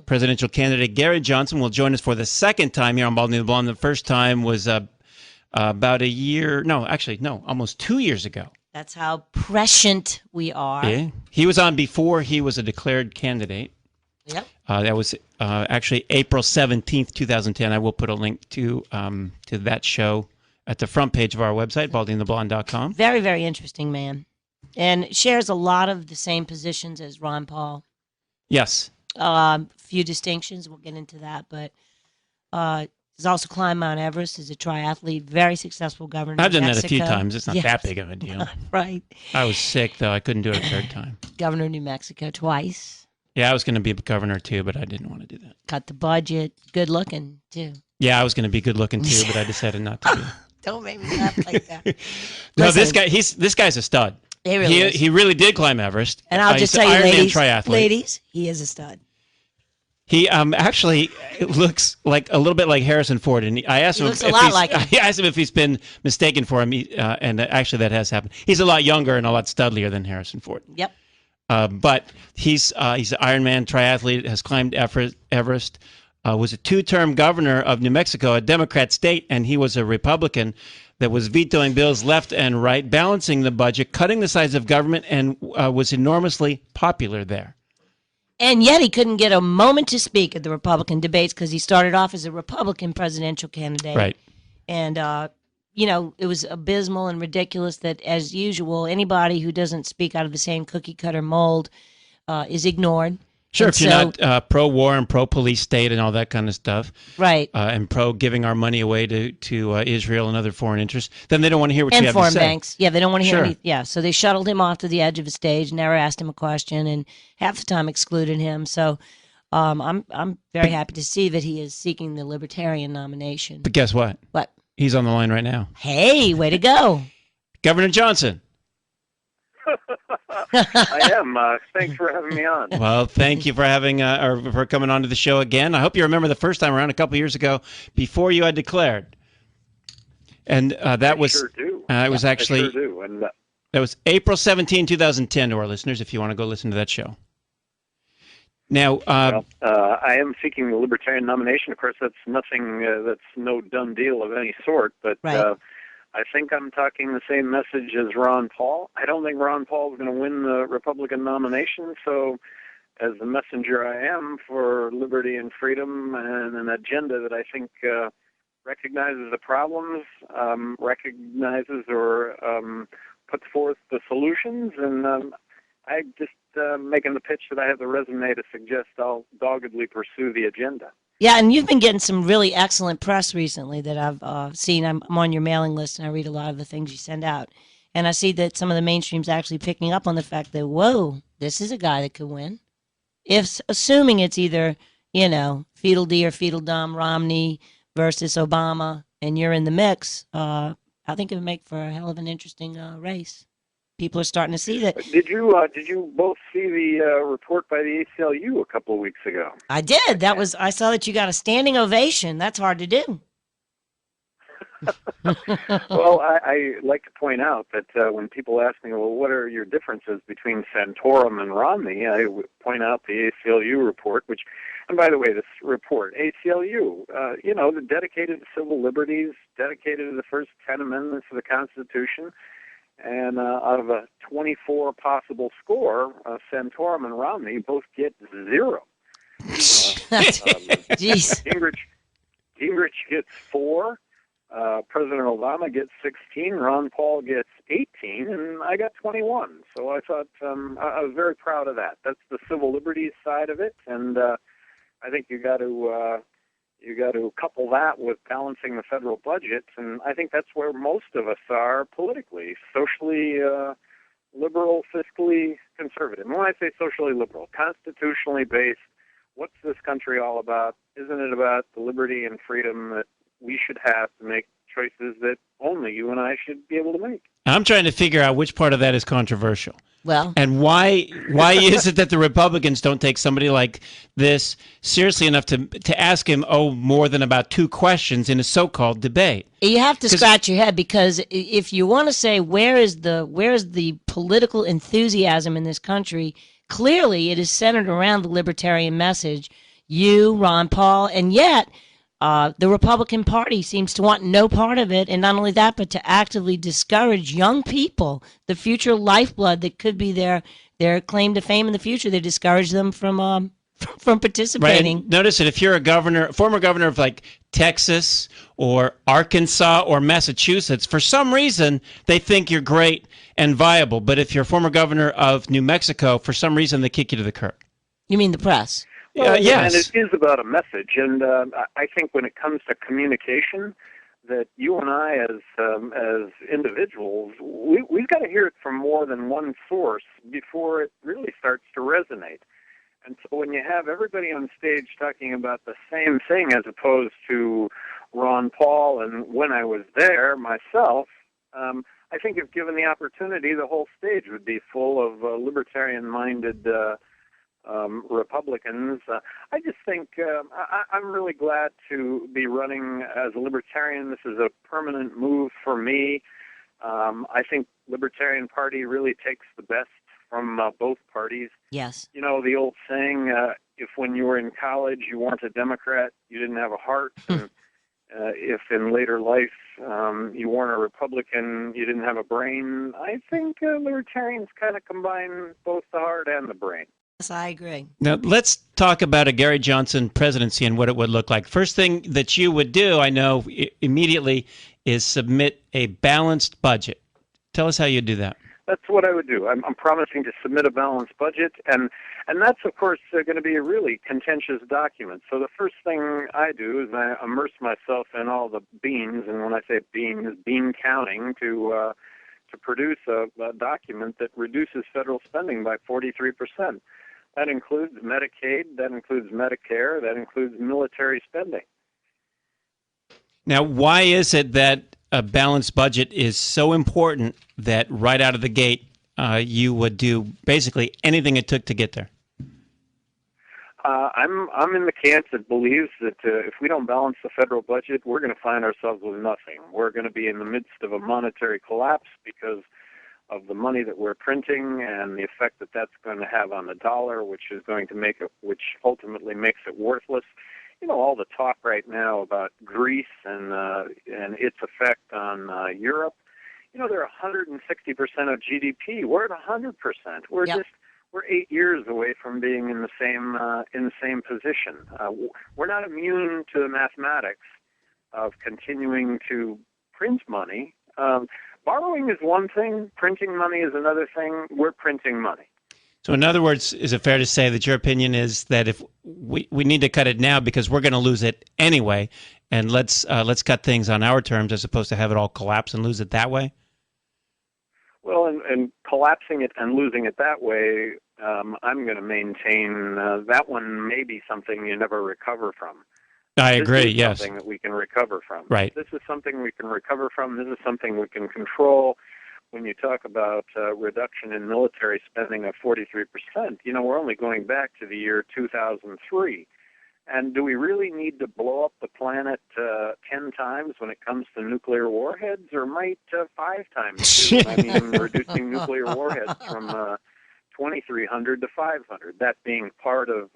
presidential candidate Gary Johnson will join us for the second time here on Baldy and the Blonde. The first time was about a year. No, actually, no, almost 2 years ago. That's how prescient we are. Yeah. He was on before he was a declared candidate. Yep. That was actually April 17th, 2010. I will put a link to that show at the front page of our website, baldyandtheblonde.com. Very, very interesting man. And shares a lot of the same positions as Ron Paul. Yes. Few distinctions. We'll get into that. But he's also climbed Mount Everest. He's a triathlete. Very successful governor. I've done of Mexico. that a few times. It's not that big of a deal. Right. I was sick, though. I couldn't do it a third time. Governor of New Mexico twice. Yeah, I was going to be governor, too, but I didn't want to do that. Cut the budget. Good looking, too. Yeah, I was going to be good looking, too, but I decided not to be. Don't make me laugh like that. No, this guy's a stud. He really did climb Everest. And I'll just tell you, ladies, he is a stud. He actually looks like a little bit like Harrison Ford, and I asked him I asked him if he's been mistaken for him, and actually that has happened. He's a lot younger and a lot studlier than Harrison Ford. Yep. But he's an Ironman triathlete, has climbed Everest, was a two-term governor of New Mexico, a Democrat state, and he was a Republican that was vetoing bills left and right, balancing the budget, cutting the size of government, and was enormously popular there. And yet he couldn't get a moment to speak at the Republican debates because he started off as a Republican presidential candidate. Right. And, it was abysmal and ridiculous that, as usual, anybody who doesn't speak out of the same cookie-cutter mold is ignored. Sure, if you're not pro-war and pro-police state and all that kind of stuff, right, and pro-giving our money away to Israel and other foreign interests, then they don't want to hear what you have to say. And foreign banks. Yeah, they don't want to hear anything. Yeah, so they shuttled him off to the edge of a stage, never asked him a question, and half the time excluded him. So I'm very happy to see that he is seeking the Libertarian nomination. But guess what? What? He's on the line right now. Hey, way to go. Governor Johnson. I am. Thanks for having me on. Well, thank you for having or for coming on to the show again. I hope you remember the first time around a couple years ago before you had declared. And that was sure do. It was actually I sure do. And that was April 17, 2010 to our listeners if you want to go listen to that show. Now, I am seeking the Libertarian nomination. Of course, that's nothing. That's no done deal of any sort. But I think I'm talking the same message as Ron Paul. I don't think Ron Paul is going to win the Republican nomination. So, as the messenger I am for liberty and freedom and an agenda that I think recognizes the problems, recognizes or puts forth the solutions, and I just making the pitch that I have the resume to suggest I'll doggedly pursue the agenda. Yeah, and you've been getting some really excellent press recently that I've seen. I'm on your mailing list, and I read a lot of the things you send out. And I see that some of the mainstream's actually picking up on the fact that, whoa, this is a guy that could win. Assuming it's either, Fetal D or Fetal Dom Romney versus Obama, and you're in the mix, I think it would make for a hell of an interesting race. People are starting to see that. Did you both see the report by the ACLU a couple of weeks ago? I did. I saw that you got a standing ovation. That's hard to do. Well, I like to point out that when people ask me, well, what are your differences between Santorum and Romney, I would point out the ACLU report, which, and by the way, this report, ACLU, the dedicated to civil liberties, dedicated to the first 10 amendments of the Constitution. And out of a 24 possible score, Santorum and Romney both get 0. Gingrich gets 4. President Obama gets 16. Ron Paul gets 18, and I got 21. So I thought I was very proud of that. That's the civil liberties side of it, and I think you got to couple that with balancing the federal budget, and I think that's where most of us are politically, socially liberal, fiscally conservative. And when I say socially liberal, constitutionally based, what's this country all about? Isn't it about the liberty and freedom that we should have to make choices that only you and I should be able to make? I'm trying to figure out which part of that is controversial. Well, and why is it that the Republicans don't take somebody like this seriously enough to ask him more than about 2 questions in a so-called debate? You have to scratch your head, because if you want to say where is the political enthusiasm in this country, clearly it is centered around the libertarian message. you, Ron Paul, and yet the Republican Party seems to want no part of it. And not only that, but to actively discourage young people, the future lifeblood that could be their claim to fame in the future. They discourage them from participating. Right. Notice that if you're a former governor of like Texas or Arkansas or Massachusetts, for some reason they think you're great and viable. But if you're a former governor of New Mexico, for some reason they kick you to the curb. You mean the press? Well, yes. And it is about a message. And I think when it comes to communication, that you and I, as individuals, we've got to hear it from more than one source before it really starts to resonate. And so when you have everybody on stage talking about the same thing as opposed to Ron Paul and when I was there myself, I think if given the opportunity, the whole stage would be full of libertarian-minded Republicans. I just think I'm really glad to be running as a libertarian. This is a permanent move for me. I think Libertarian Party really takes the best from both parties. Yes. You know, the old saying, if when you were in college you weren't a Democrat, you didn't have a heart. And if in later life you weren't a Republican, you didn't have a brain. I think libertarians kind of combine both the heart and the brain. Yes, I agree. Now, let's talk about a Gary Johnson presidency and what it would look like. First thing that you would do, I know, immediately is submit a balanced budget. Tell us how you do that. That's what I would do. I'm promising to submit a balanced budget, and that's, of course, going to be a really contentious document. So the first thing I do is I immerse myself in all the beans, and when I say beans, bean counting, to produce a document that reduces federal spending by 43%. That includes Medicaid, that includes Medicare, that includes military spending. Now, why is it that a balanced budget is so important that right out of the gate you would do basically anything it took to get there? I'm in the camp that believes that if we don't balance the federal budget, we're going to find ourselves with nothing. We're going to be in the midst of a monetary collapse because of the money that we're printing and the effect that that's going to have on the dollar, which is going to make it, which ultimately makes it worthless. You know, all the talk right now about Greece and its effect on Europe. You know, they're 160% of GDP. We're at 100%. We're 8 years away from being in the same position. We're not immune to the mathematics of continuing to print money. Borrowing is one thing. Printing money is another thing. We're printing money. So in other words, is it fair to say that your opinion is that if we need to cut it now because we're going to lose it anyway, and let's cut things on our terms as opposed to have it all collapse and lose it that way? Well, and collapsing it and losing it that way, I'm going to maintain that one may be something you never recover from. I agree, this is yes. something that we can recover from. Right. This is something we can recover from. This is something we can control. When you talk about reduction in military spending of 43%, you know, we're only going back to the year 2003. And do we really need to blow up the planet 10 times when it comes to nuclear warheads, or might 5 times do? I mean, reducing nuclear warheads from 2,300 to 500, that being part of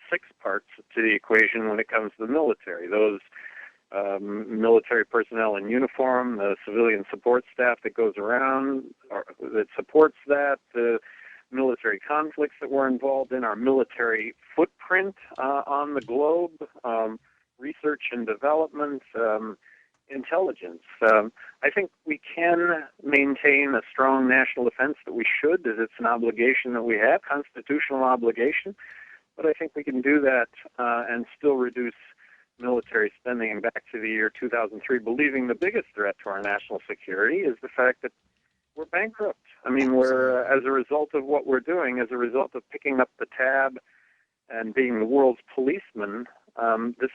6 parts to the equation when it comes to the military. Those military personnel in uniform, the civilian support staff that goes around, that supports that, the military conflicts that we're involved in, our military footprint on the globe, research and development, intelligence. I think we can maintain a strong national defense that we should, as it's an obligation that we have, constitutional obligation, but I think we can do that and still reduce military spending back to the year 2003, believing the biggest threat to our national security is the fact that we're bankrupt. I mean, we're, as a result of what we're doing, as a result of picking up the tab and being the world's policeman, this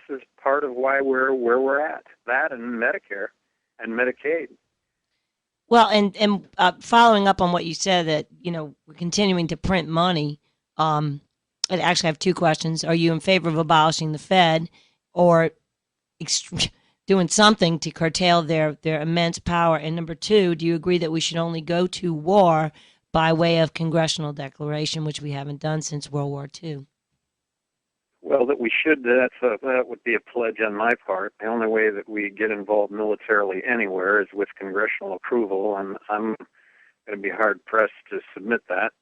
is part of why we're where we're at. That and Medicare and Medicaid. Well, and following up on what you said, that, you know, we're continuing to print money, I actually have 2 questions. Are you in favor of abolishing the Fed or doing something to curtail their immense power? And number 2, do you agree that we should only go to war by way of congressional declaration, which we haven't done since World War II? Well, that we should. That would be a pledge on my part. The only way that we get involved militarily anywhere is with congressional approval, and I'm going to be hard pressed to submit that,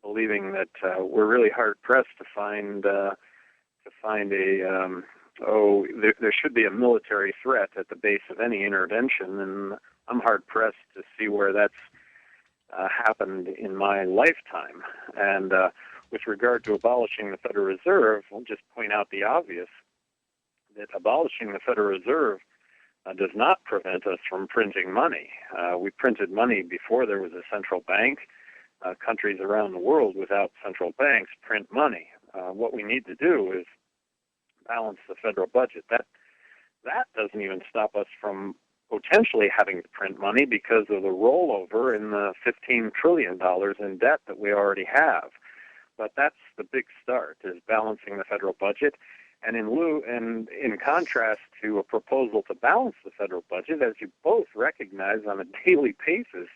believing that we're really hard pressed to find there should be a military threat at the base of any intervention, and I'm hard pressed to see where that's happened in my lifetime. And with regard to abolishing the Federal Reserve, I'll just point out the obvious, that abolishing the Federal Reserve does not prevent us from printing money. We printed money before there was a central bank. Countries around the world without central banks print money. What we need to do is balance the federal budget. That doesn't even stop us from potentially having to print money because of the rollover in the $15 trillion in debt that we already have. But that's the big start, is balancing the federal budget. And in contrast to a proposal to balance the federal budget, as you both recognize on a daily basis,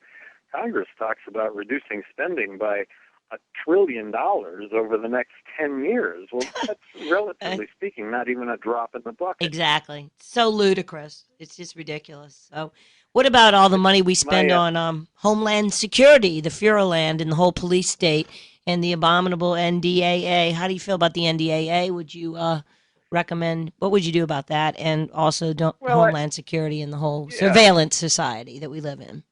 Congress talks about reducing spending by $1 trillion over the next 10 years. Well, that's relatively speaking not even a drop in the bucket. Exactly. So ludicrous. It's just ridiculous. So what about all the money we spend on Homeland Security, the Fuhrerland, and the whole police state, and the abominable NDAA? How do you feel about the NDAA? Would you recommend, what would you do about that? And also Homeland Security and the whole surveillance society that we live in?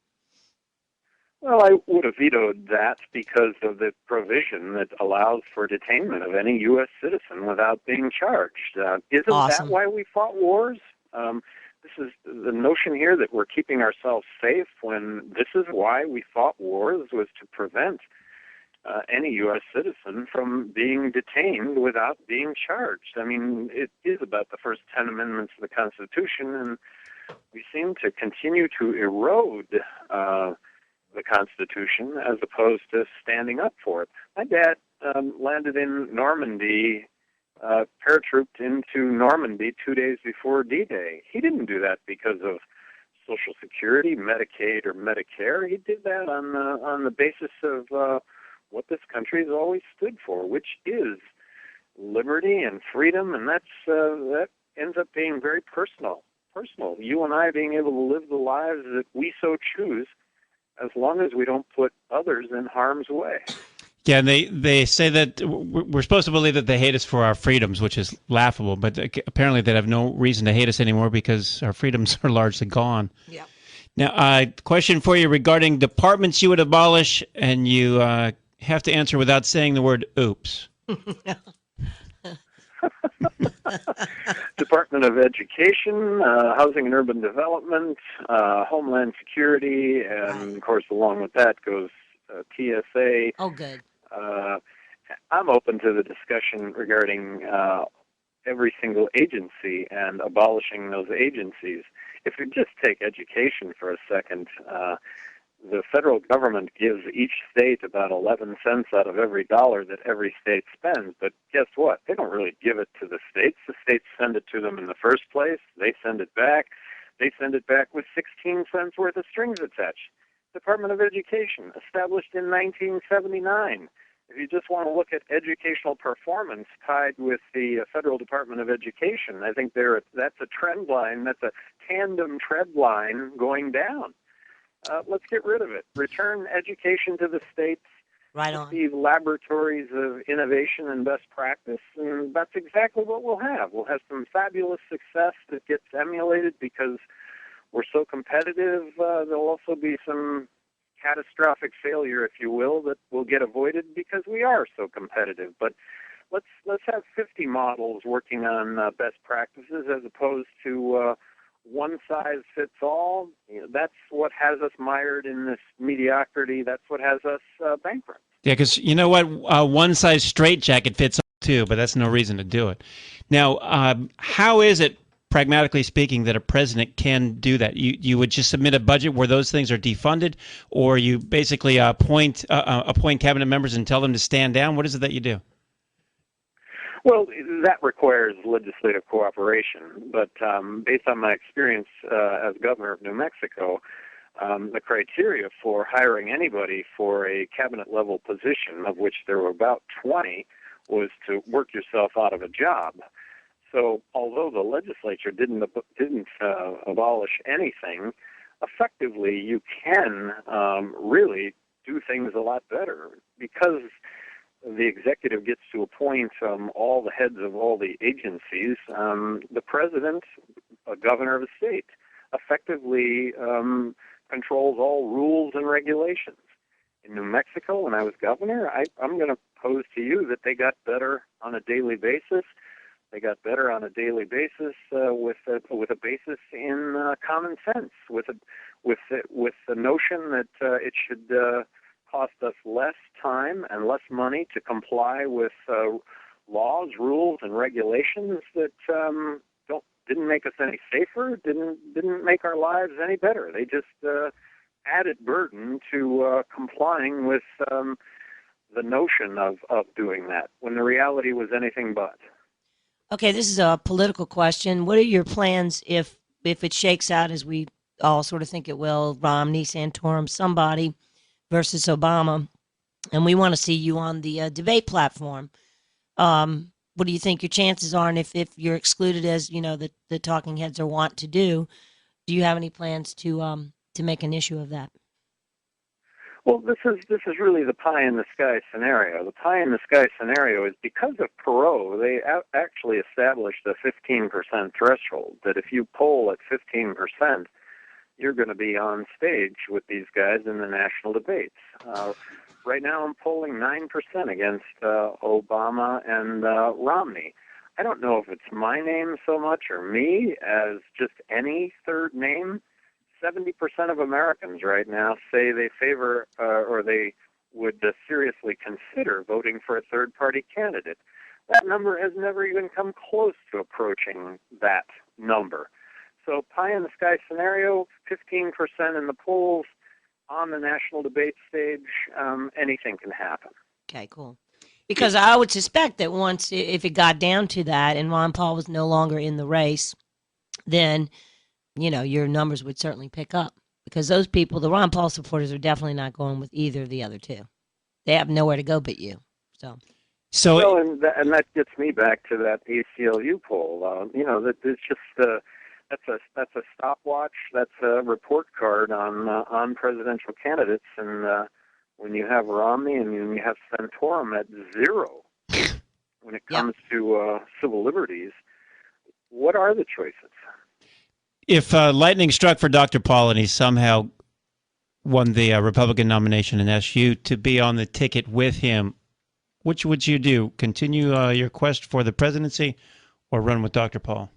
Well, I would have vetoed that because of the provision that allows for detainment of any U.S. citizen without being charged. Isn't that why we fought wars? This is the notion here that we're keeping ourselves safe when this is why we fought wars, was to prevent any U.S. citizen from being detained without being charged. I mean, it is about the first 10 amendments of the Constitution, and we seem to continue to erode the Constitution as opposed to standing up for it. My dad landed in Normandy, paratrooped into Normandy 2 days before D-Day. He didn't do that because of Social Security, Medicaid, or Medicare. He did that on the basis of what this country has always stood for, which is liberty and freedom, and that ends up being very personal. You and I being able to live the lives that we so choose, as long as we don't put others in harm's way. Yeah, and they say that we're supposed to believe that they hate us for our freedoms, which is laughable, but apparently they have no reason to hate us anymore because our freedoms are largely gone. Yeah. Now, question for you regarding departments you would abolish, and you have to answer without saying the word oops. Department of Education, Housing and Urban Development, Homeland Security, and of course along with that goes TSA. Oh, good. I'm open to the discussion regarding every single agency and abolishing those agencies. If we just take education for a second, the federal government gives each state about 11 cents out of every dollar that every state spends. But guess what? They don't really give it to the states. The states send it to them in the first place. They send it back. They send it back with 16 cents worth of strings attached. Department of Education, established in 1979. If you just want to look at educational performance tied with the Federal Department of Education, I think that's a trend line. That's a tandem tread line going down. Let's get rid of it. Return education to the states. Right on. The laboratories of innovation and best practice, and that's exactly what we'll have. We'll have some fabulous success that gets emulated because we're so competitive. There'll also be some catastrophic failure, if you will, that will get avoided because we are so competitive. But let's have 50 models working on best practices as opposed to one size fits all. That's what has us mired in this mediocrity. That's what has us bankrupt. Yeah, because you know what? One size straitjacket fits all too, but that's no reason to do it. Now, how is it, pragmatically speaking, that a president can do that? You would just submit a budget where those things are defunded, or you basically appoint cabinet members and tell them to stand down? What is it that you do? Well, that requires legislative cooperation, but based on my experience as governor of New Mexico, the criteria for hiring anybody for a cabinet-level position, of which there were about 20, was to work yourself out of a job. So although the legislature didn't abolish anything, effectively you can really do things a lot better because the executive gets to appoint all the heads of all the agencies. The president, a governor of a state, effectively controls all rules and regulations. In New Mexico, when I was governor, I'm going to pose to you that they got better on a daily basis. They got better on a daily basis with a basis in common sense, with the notion that it should cost us less time and less money to comply with laws, rules, and regulations that didn't make us any safer, didn't make our lives any better. They just added burden to complying with the notion of doing that, when the reality was anything but. Okay, this is a political question. What are your plans if it shakes out as we all sort of think it will, Romney, Santorum, somebody versus Obama, and we want to see you on the debate platform? What do you think your chances are? And if you're excluded, as you know, the talking heads are wont to do you have any plans to make an issue of that? Well, this is really the pie in the sky scenario. The pie in the sky scenario is because of Perot, they actually established a 15% threshold, that if you poll at 15%, you're going to be on stage with these guys in the national debates. Right now I'm polling 9% against Obama and Romney. I don't know if it's my name so much or me as just any third name. 70% of Americans right now say they favor or they would seriously consider voting for a third-party candidate. That number has never even come close to approaching that number. So pie in the sky scenario, 15% in the polls, on the national debate stage, anything can happen. Okay, cool. Because I would suspect that once, if it got down to that and Ron Paul was no longer in the race, then your numbers would certainly pick up, because those people, the Ron Paul supporters, are definitely not going with either of the other two. They have nowhere to go but you. So and that gets me back to that ACLU poll. That it's just that's a stopwatch. That's a report card on presidential candidates. And when you have Romney and when you have Santorum at 0 when it comes to civil liberties, what are the choices? If lightning struck for Dr. Paul and he somehow won the Republican nomination and asked you to be on the ticket with him, which would you do? Continue your quest for the presidency or run with Dr. Paul?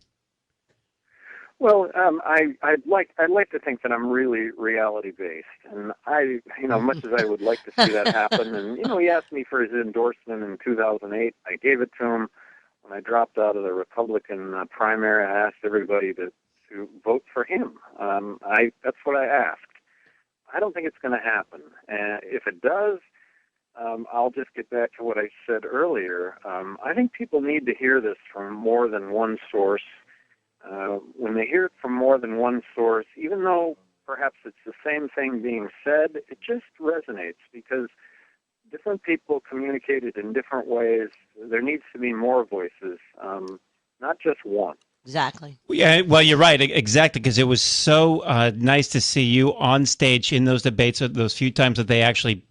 Well, I'd like to think that I'm really reality based, and much as I would like to see that happen, and he asked me for his endorsement in 2008. I gave it to him. When I dropped out of the Republican primary, I asked everybody to vote for him. That's what I asked. I don't think it's going to happen. If it does, I'll just get back to what I said earlier. I think people need to hear this from more than one source. When they hear it from more than one source, even though perhaps it's the same thing being said, it just resonates because different people communicate it in different ways. There needs to be more voices, not just one. Exactly. Yeah, well, you're right. Exactly, because it was so nice to see you on stage in those debates, those few times that they actually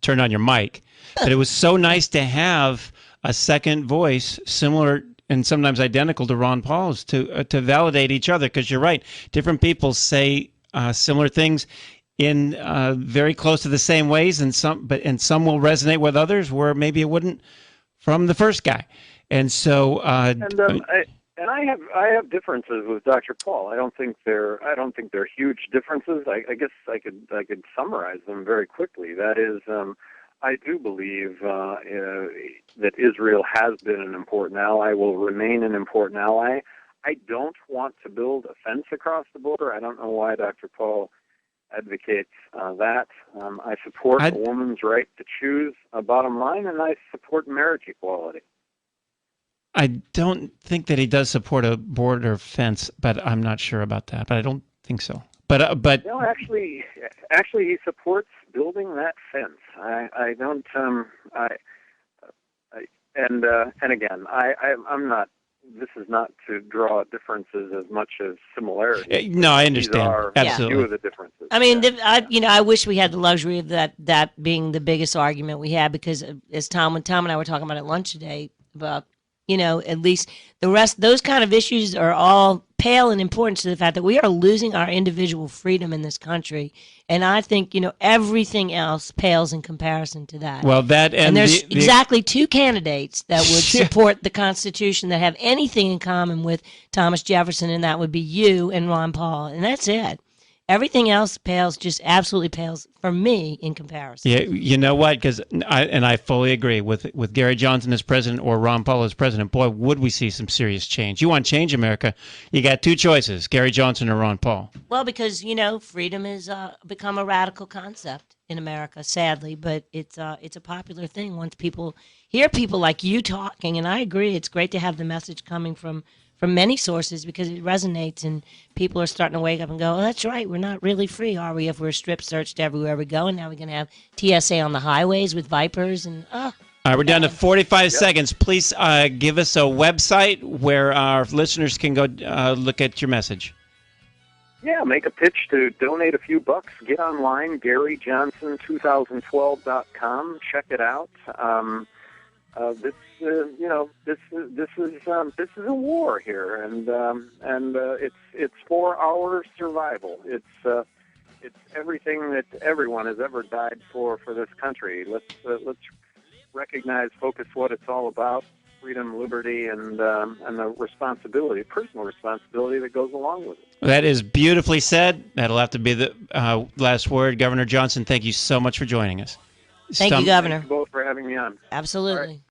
turned on your mic. But it was so nice to have a second voice, similar and sometimes identical to Ron Paul's, to validate each other. Because you're right, different people say similar things in very close to the same ways, and some will resonate with others where maybe it wouldn't from the first guy. And so. And I have differences with Dr. Paul. I don't think they're huge differences. I guess I could summarize them very quickly. That is, I do believe that Israel has been an important ally, will remain an important ally. I don't want to build a fence across the border. I don't know why Dr. Paul advocates that. I support a woman's right to choose, bottom line, and I support marriage equality. I don't think that he does support a border fence, but I'm not sure about that. But I don't think so. But no, actually, he supports building that fence. I don't. And again, I'm not. This is not to draw differences as much as similarities. No, I understand. These are Absolutely. a few of the differences. I mean, I wish we had the luxury of that being the biggest argument we had, because as Tom and I were talking about at lunch today about, at least the rest, those kind of issues are all pale in importance to the fact that we are losing our individual freedom in this country. And I think, everything else pales in comparison to that. Well, and there's exactly two candidates that would support the Constitution that have anything in common with Thomas Jefferson, and that would be you and Ron Paul. And that's it. Everything else just absolutely pales for me in comparison. Yeah, you know what? Because I fully agree with Gary Johnson as president or Ron Paul as president. Boy, would we see some serious change. You want change, America? You got two choices: Gary Johnson or Ron Paul. Well, because freedom has become a radical concept in America, sadly, but it's a popular thing once people hear people like you talking. And I agree, it's great to have the message coming from many sources, because it resonates and people are starting to wake up and go, oh, that's right, we're not really free, are we, if we're strip searched everywhere we go, and now we're going to have TSA on the highways with Vipers and All right, we're down to 45 seconds. Please give us a website where our listeners can go look at your message. Yeah, make a pitch to donate a few bucks. Get online, GaryJohnson2012.com. Check it out. This is a war here, and it's for our survival. It's everything that everyone has ever died for this country. Let's recognize, focus what it's all about: freedom, liberty, and the responsibility, personal responsibility that goes along with it. That is beautifully said. That'll have to be the last word. Governor Johnson, thank you so much for joining us. Thank you, Governor. Thank you both for having me on. Absolutely.